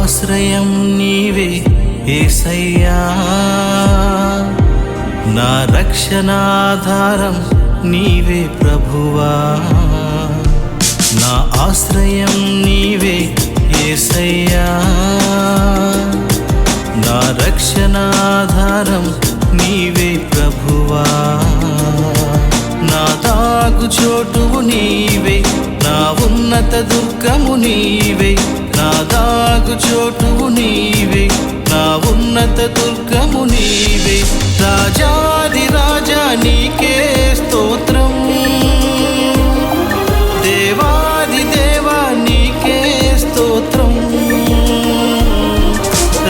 ఆశ్రయం నీవే యేసయ్యా, నా రక్షణాధారం నీవే ప్రభువా. నా ఆశ్రయం నీవే యేసయ్యా, నా రక్షణాధారం నీవే ప్రభువా. నా దాగు చోటువు నీవే, నా ఉన్నత దుర్గము నీవే. నా దాగు చోటువు నీవే, నా ఉన్నత దుర్గము నీవే. రాజాది రాజా నీకే స్తోత్రం, దేవాది దేవా నీకే స్తోత్రం.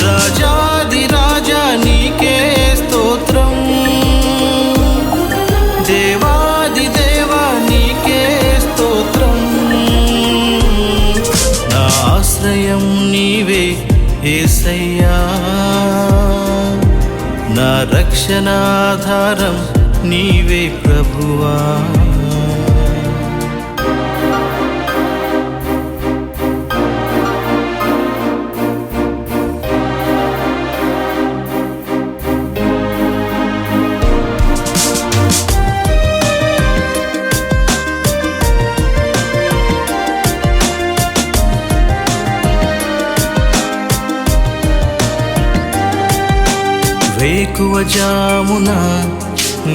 రాజాది రాజా నీకే స్తోత్రం, దేవాది దేవా నీకే స్తోత్రం. నా ఆశ్రయం నీవే యేసయ్యా, నా రక్షణాధారం నీవే ప్రభువా. వేకువ జామున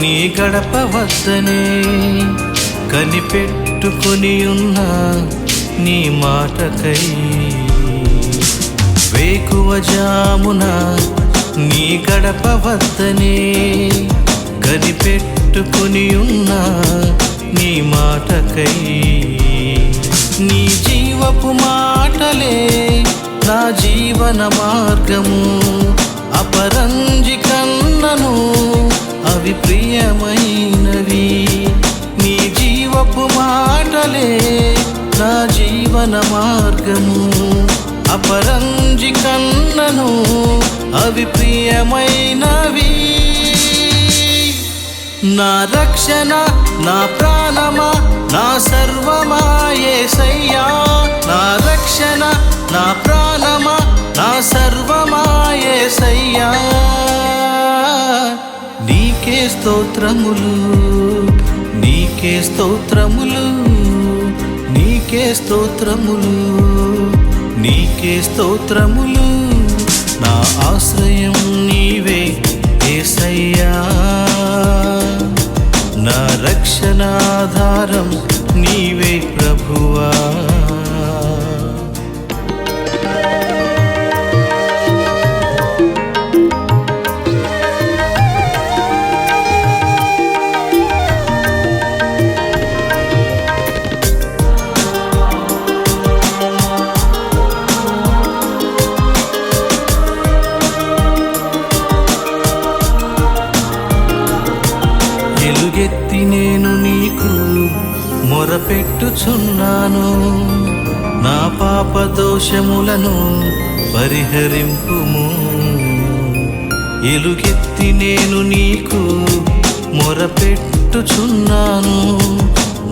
నీ గడప వద్దనే కనిపెట్టుకొని ఉన్న నీ మాటకై. వేకువ జామున నీ గడప వద్దనే కనిపెట్టుకొని ఉన్న నీ మాటకై. నీ జీవపు మాటలే నా జీవన మార్గము, అపరంజి కన్నను అవి ప్రియమైనవి. నీ జీవపు మాటలే నా జీవన మార్గము, అపరంజి కన్నను అవి ప్రియమైనవి. నా రక్షణ నా ప్రాణమా నా సర్వమా యేసయ్యా, నా రక్షణ నా ప్రాణమా నా సర్వమా యేసయ్యా. నీకే స్తోత్రములు, నీకే స్తోత్రములు, నీకే స్తోత్రములు, నీకే స్తోత్రములు. నా ఆశ్రయం నీవే యేసయ్యా, నా రక్షణాధారం నీవే ప్రభువా. ఎలుగెత్తి నేను నీకు మొరపెట్టుచున్నాను, నా పాప దోషములను పరిహరింపుము. ఎలుగెత్తి నేను నీకు మొరపెట్టుచున్నాను,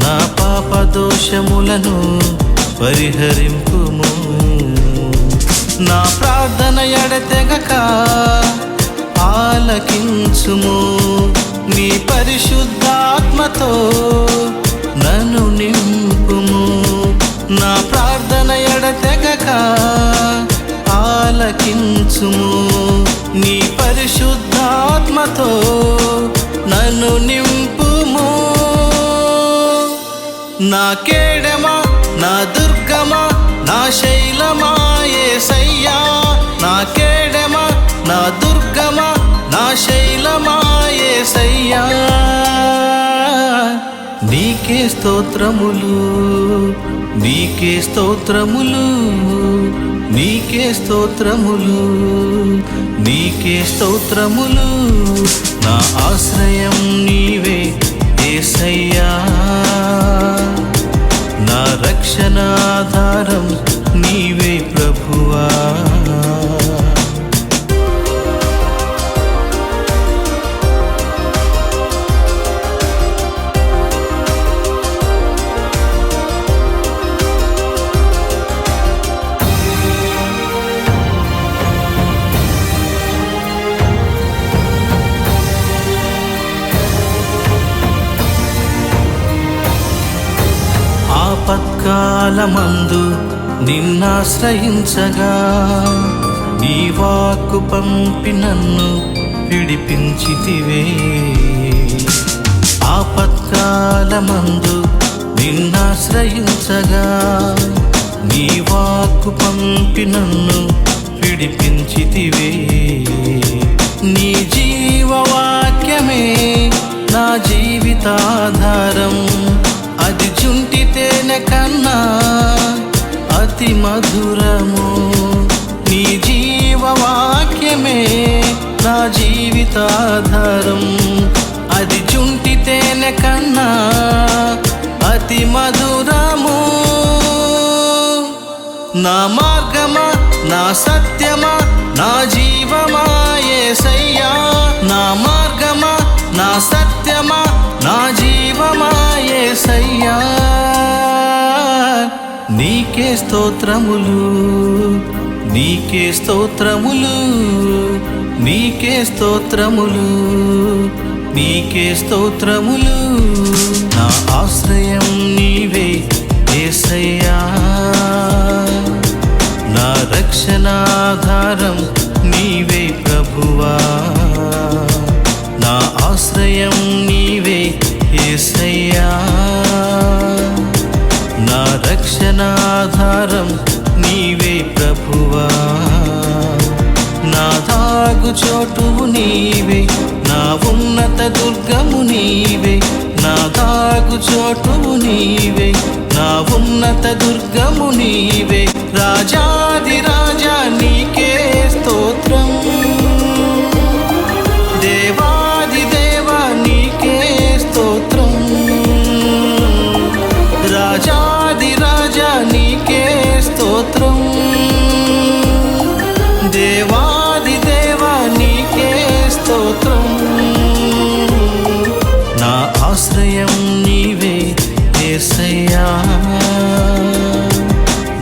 నా పాప దోషములను పరిహరింపుము. నా ప్రార్థన ఎడతెగక ఆలకించుము, నీ పరిశుద్ధాత్మతో నన్ను నింపుము. నా ప్రార్థన ఎడతెగక ఆలకించుము, నీ పరిశుద్ధాత్మతో నన్ను నింపుము. నా కేడమా నా దుర్గమా నా శైలమా యేసయ్యా, నా కేడమా నా దుర్గమా నా శైలమా యేసయ్యా. నీకే స్తోత్రములు, నీకే స్తోత్రములు, నీకే స్తోత్రములు, నీకే స్తోత్రములు. నా ఆశ్రయం నీవే యేసయ్యా, నా రక్షణాధారం నీవే ప్రభువా. ఆపత్కాలమందు నిన్నాశ్రయించగా నీ వాక్కు పంపి నన్ను విడిపించితివే. ఆపత్కాలమందు నిన్నాశ్రయించగా నీ వాక్కు పంపి నన్ను విడిపించితివే. నీ జీవవాక్యమే నా జీవితాధారం, అది జుంటి తేనె కన్నా అతి మధురము. నీ జీవవాక్యమే నా జీవితాధారం, అది జుంటి తేనె కన్నా అతి మధురము. నా మార్గమా, నా సత్యమా, నా జీవమా యేసయ్యా. నా మార్గమా, నా సత్యమా, నా జీవమా యేసయ్యా. నీకే స్తోత్రములు, నీకే స్తోత్రములు, నీకే స్తోత్రములు, నీకే స్తోత్రములు. నా ఆశ్రయం నీవే యేసయ్యా, నా రక్షణాధారం నీవే ప్రభువా. నా ఆశ్రయం నీవే యేసయ్యా, నా రక్షణాధారం నీవే ప్రభువా. నా దాగు చోటువు నీవే, నా ఉన్నత దుర్గము నీవే. నా దాగు చోటువు నీవే, నా ఉన్నత దుర్గము నీవే. రాజాది రాజా నీకే స్తోత్రం, దేవాది దేవా నీకే స్తోత్రం. రాజాది రాజా నీకే స్తోత్రం, దేవాది దేవా నీకే స్తోత్రం. నా ఆశ్రయం నీవే యేసయ్యా,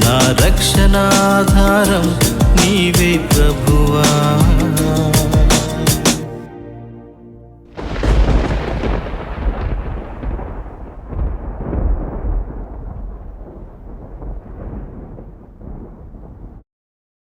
నా రక్షణాధారం నీవే ప్రభు.